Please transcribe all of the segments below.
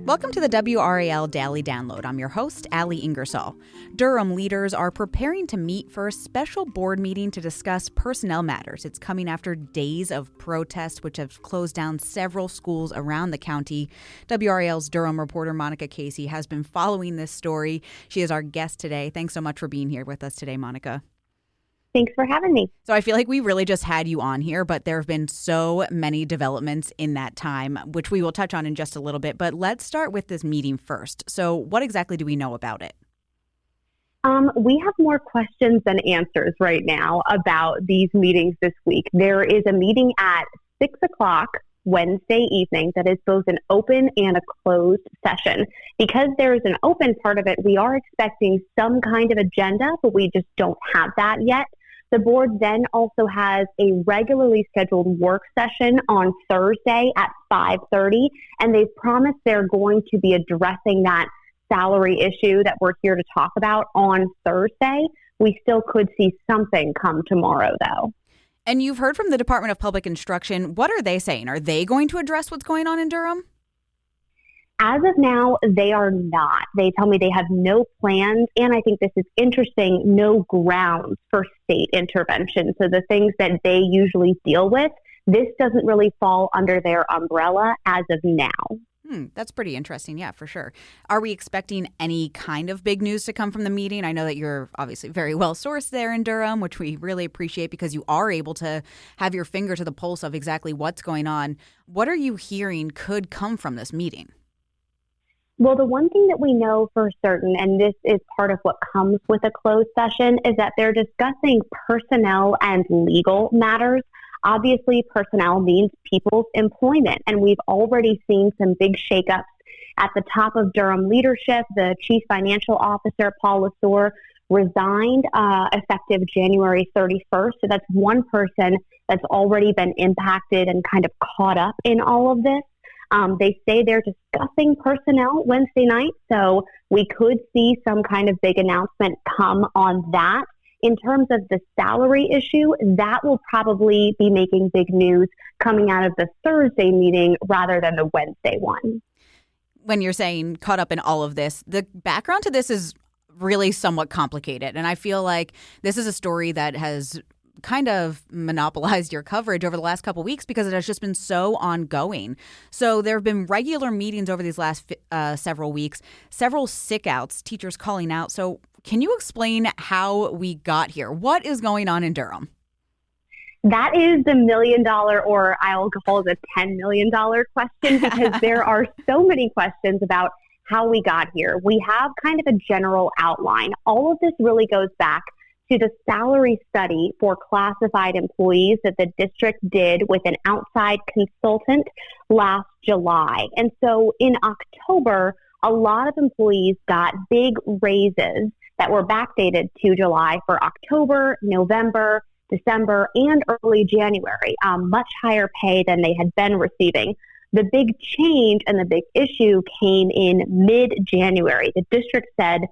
Welcome to the WRAL Daily Download. I'm your host, Ali Ingersoll. Durham leaders are preparing to meet for a special board meeting to discuss personnel matters. It's coming after days of protests, which have closed down several schools around the county. WRAL's Durham reporter Monica Casey has been following this story. She is our guest today. Thanks so much for being here with us today, Monica. Thanks for having me. So I feel like we really just had you on here, but there have been so many developments in that time, which we will touch on in just a little bit. But let's start with this meeting first. So what exactly do we know about it? We have more questions than answers right now about these meetings this week. There is a meeting at 6 o'clock Wednesday evening that is both an open and a closed session. Because there is an open part of it, we are expecting some kind of agenda, but we just don't have that yet. The board then also has a regularly scheduled work session on Thursday at 5:30, and they've promised they're going to be addressing that salary issue that we're here to talk about on Thursday. We still could see something come tomorrow, though. And you've heard from the Department of Public Instruction. What are they saying? Are they going to address what's going on in Durham? As of now, they are not. They tell me they have no plans, and I think this is interesting, no grounds for state intervention. So the things that they usually deal with, this doesn't really fall under their umbrella as of now. That's pretty interesting. Yeah, for sure. Are we expecting any kind of big news to come from the meeting? I know that you're obviously very well sourced there in Durham, which we really appreciate because you are able to have your finger to the pulse of exactly what's going on. What are you hearing could come from this meeting? Well, the one thing that we know for certain, and this is part of what comes with a closed session, is that they're discussing personnel and legal matters. Obviously, personnel means people's employment, and we've already seen some big shakeups at the top of Durham leadership. The chief financial officer, Paul Lasore, resigned effective January 31st. So that's one person that's already been impacted and kind of caught up in all of this. They say they're discussing personnel Wednesday night, so we could see some kind of big announcement come on that. In terms of the salary issue, that will probably be making big news coming out of the Thursday meeting rather than the Wednesday one. When you're saying caught up in all of this, the background to this is really somewhat complicated. And I feel like this is a story that has kind of monopolized your coverage over the last couple of weeks because it has just been so ongoing. So there have been regular meetings over these last several weeks, several sick outs, teachers calling out. So can you explain how we got here? What is going on in Durham? That is the $1 million, or I'll call it a $10 million question, because there are so many questions about how we got here. We have kind of a general outline. All of this really goes back to the salary study for classified employees that the district did with an outside consultant last July. And so in October, a lot of employees got big raises that were backdated to July for October, November, December, and early January, much higher pay than they had been receiving. The big change and the big issue came in mid-January. The district said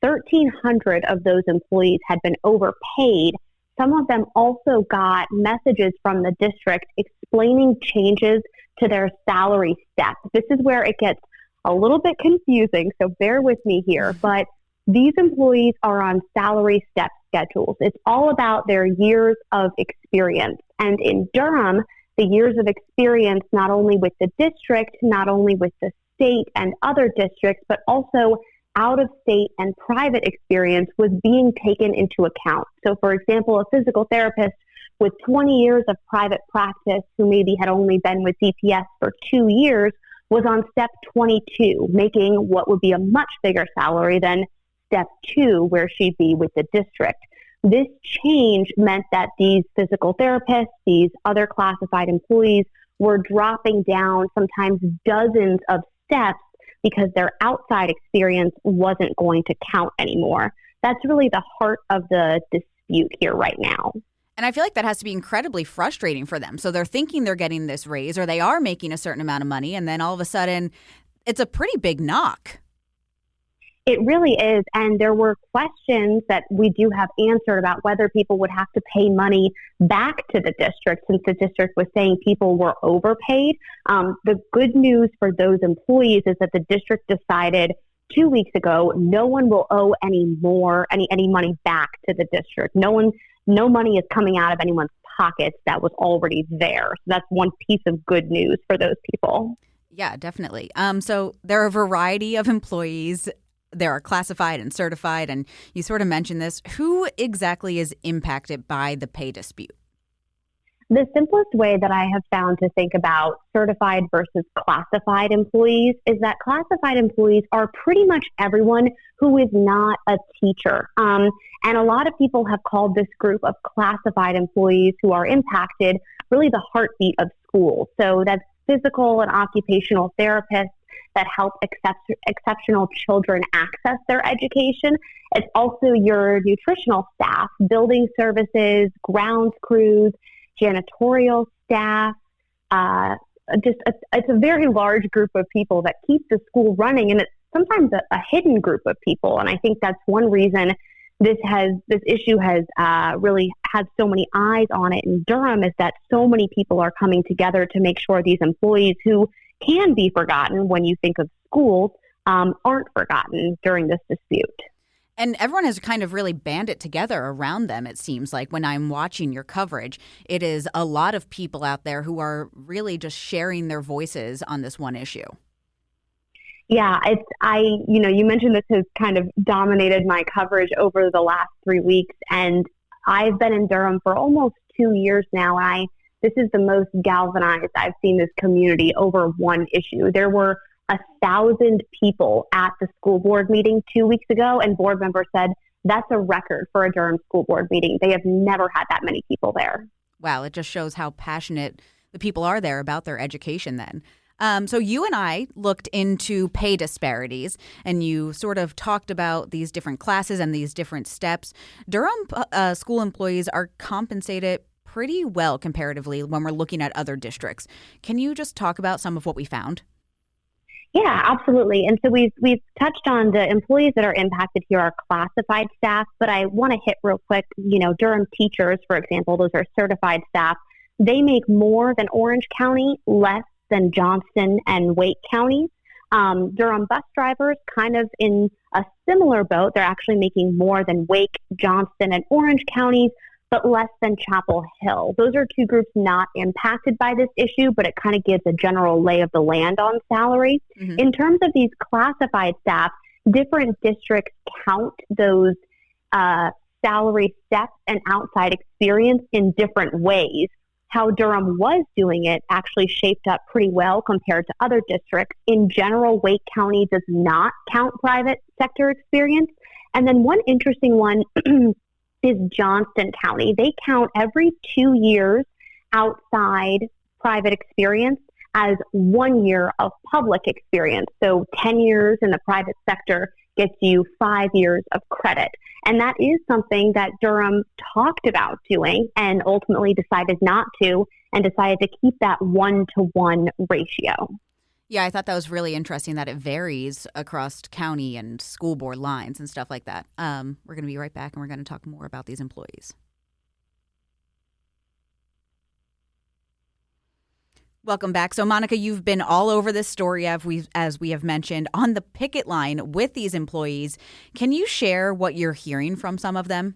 1,300 of those employees had been overpaid. Some of them also got messages from the district explaining changes to their salary step. This is where it gets a little bit confusing, so bear with me here. But these employees are on salary step schedules. It's all about their years of experience. And in Durham, the years of experience, not only with the district, not only with the state and other districts, but also out-of-state and private experience was being taken into account. So, for example, a physical therapist with 20 years of private practice who maybe had only been with DPS for 2 years was on step 22, making what would be a much bigger salary than step 2, where she'd be with the district. This change meant that these physical therapists, these other classified employees, were dropping down sometimes dozens of steps because their outside experience wasn't going to count anymore. That's really the heart of the dispute here right now. And I feel like that has to be incredibly frustrating for them. So they're thinking they're getting this raise or they are making a certain amount of money, and then all of a sudden it's a pretty big knock. It really is. And there were questions that we do have answered about whether people would have to pay money back to the district, since the district was saying people were overpaid. The good news for those employees is that the district decided 2 weeks ago no one will owe any money back to the district. No money is coming out of anyone's pockets that was already there. So that's one piece of good news for those people. Yeah, definitely. So there are a variety of employees. There are classified and certified, and you sort of mentioned this. Who exactly is impacted by the pay dispute? The simplest way that I have found to think about certified versus classified employees is that classified employees are pretty much everyone who is not a teacher. And a lot of people have called this group of classified employees who are impacted really the heartbeat of schools. So that's physical and occupational therapists that help exceptional children access their education. It's also your nutritional staff, building services, grounds crews, janitorial staff. It's a very large group of people that keep the school running, and it's sometimes a hidden group of people. And I think that's one reason this issue has really had so many eyes on it in Durham, is that so many people are coming together to make sure these employees who can be forgotten when you think of schools aren't forgotten during this dispute. And everyone has kind of really banded together around them, it seems like, when I'm watching your coverage. It is a lot of people out there who are really just sharing their voices on this one issue. Yeah, you mentioned this has kind of dominated my coverage over the last 3 weeks, and I've been in Durham for almost 2 years now, and this is the most galvanized I've seen this community over one issue. There were 1,000 people at the school board meeting 2 weeks ago, and board members said that's a record for a Durham school board meeting. They have never had that many people there. Wow, it just shows how passionate the people are there about their education then. So you and I looked into pay disparities, and you sort of talked about these different classes and these different steps. Durham school employees are compensated pretty well comparatively when we're looking at other districts. Can you just talk about some of what we found? Yeah, absolutely. And so we've touched on the employees that are impacted here are classified staff, but I want to hit real quick, Durham teachers, for example, those are certified staff. They make more than Orange County, less than Johnston and Wake counties. Durham bus drivers, kind of in a similar boat. They're actually making more than Wake, Johnston, and Orange counties, but less than Chapel Hill. Those are two groups not impacted by this issue, but it kind of gives a general lay of the land on salary. Mm-hmm. In terms of these classified staff, different districts count those salary steps and outside experience in different ways. How Durham was doing it actually shaped up pretty well compared to other districts. In general, Wake County does not count private sector experience. And then one interesting one is Johnston County. They count every 2 years outside private experience as 1 year of public experience. So 10 years in the private sector gets you 5 years of credit. And that is something that Durham talked about doing and ultimately decided not to, and decided to keep that 1-to-1 ratio. Yeah, I thought that was really interesting that it varies across county and school board lines and stuff like that. We're going to be right back, and we're going to talk more about these employees. Welcome back. So, Monica, you've been all over this story, as we have mentioned, on the picket line with these employees. Can you share what you're hearing from some of them?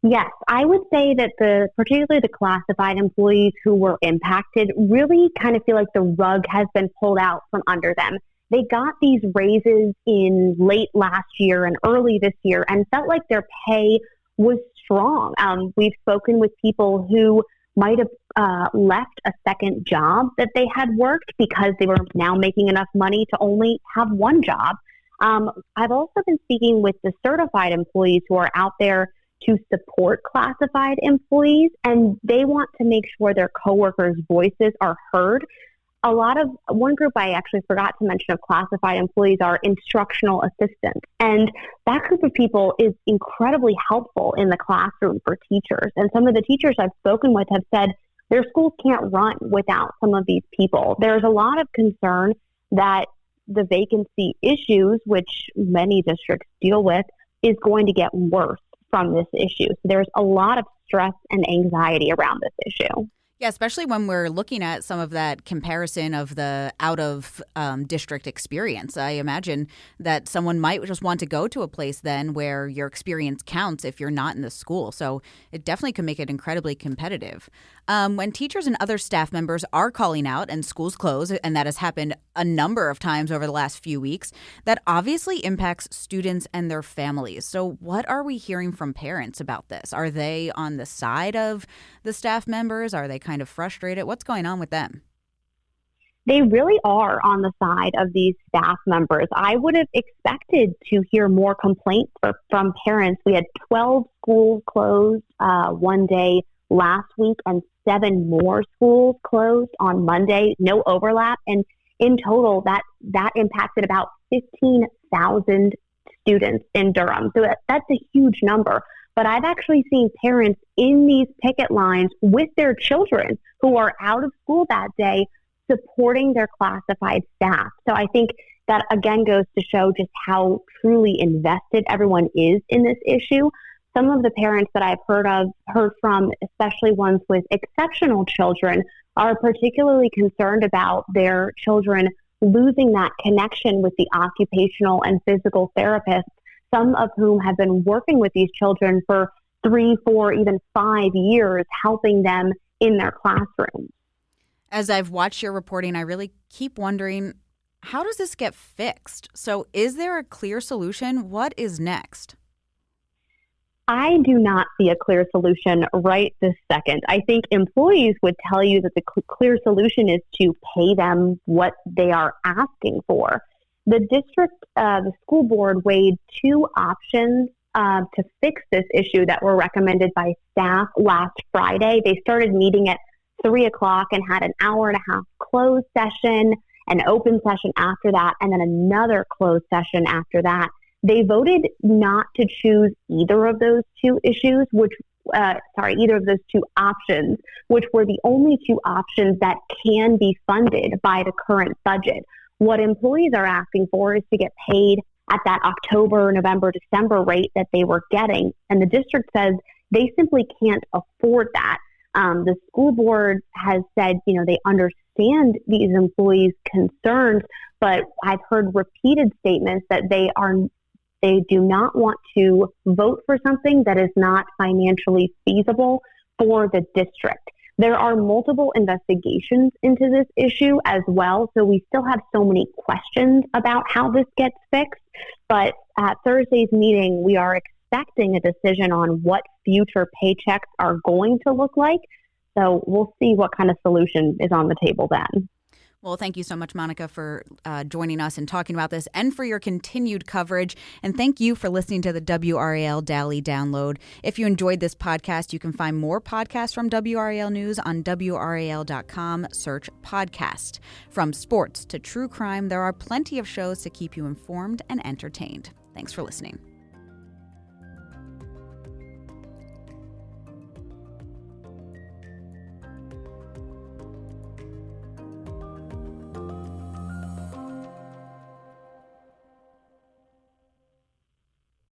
Yes, I would say that particularly the classified employees who were impacted really kind of feel like the rug has been pulled out from under them. They got these raises in late last year and early this year and felt like their pay was strong. We've spoken with people who might have left a second job that they had worked because they were now making enough money to only have one job. I've also been speaking with the certified employees who are out there to support classified employees, and they want to make sure their coworkers' voices are heard. One group I actually forgot to mention of classified employees are instructional assistants. And that group of people is incredibly helpful in the classroom for teachers. And some of the teachers I've spoken with have said their schools can't run without some of these people. There's a lot of concern that the vacancy issues, which many districts deal with, is going to get worse from this issue. So there's a lot of stress and anxiety around this issue. Yeah, especially when we're looking at some of that comparison of the out of district experience. I imagine that someone might just want to go to a place then where your experience counts if you're not in the school. So it definitely can make it incredibly competitive. When teachers and other staff members are calling out and schools close, and that has happened a number of times over the last few weeks, that obviously impacts students and their families. So what are we hearing from parents about this? Are they on the side of the staff members? Are they kind of frustrated? What's going on with them? They really are on the side of these staff members. I would have expected to hear more complaints from parents. We had 12 schools closed one day last week and 7 more schools closed on Monday, no overlap. And in total, that impacted about 15,000 students in Durham. So that's a huge number. But I've actually seen parents in these picket lines with their children who are out of school that day supporting their classified staff. So I think that again goes to show just how truly invested everyone is in this issue. Some of the parents that I've heard from, especially ones with exceptional children, are particularly concerned about their children losing that connection with the occupational and physical therapists, some of whom have been working with these children for 3, 4, even 5 years, helping them in their classrooms. As I've watched your reporting, I really keep wondering, how does this get fixed? So is there a clear solution? What is next? I do not see a clear solution right this second. I think employees would tell you that the clear solution is to pay them what they are asking for. The school board weighed 2 options to fix this issue that were recommended by staff last Friday. They started meeting at 3 o'clock and had an hour and a half closed session, an open session after that, and then another closed session after that. They voted not to choose either of those 2 issues, either of those 2 options, which were the only 2 options that can be funded by the current budget. What employees are asking for is to get paid at that October, November, December rate that they were getting. And the district says they simply can't afford that. The school board has said, they understand these employees' concerns, but I've heard repeated statements that they do not want to vote for something that is not financially feasible for the district. There are multiple investigations into this issue as well, so we still have so many questions about how this gets fixed. But at Thursday's meeting, we are expecting a decision on what future paychecks are going to look like. So we'll see what kind of solution is on the table then. Well, thank you so much, Monica, for joining us and talking about this and for your continued coverage. And thank you for listening to the WRAL Daily Download. If you enjoyed this podcast, you can find more podcasts from WRAL News on WRAL.com. Search podcast. From sports to true crime, there are plenty of shows to keep you informed and entertained. Thanks for listening.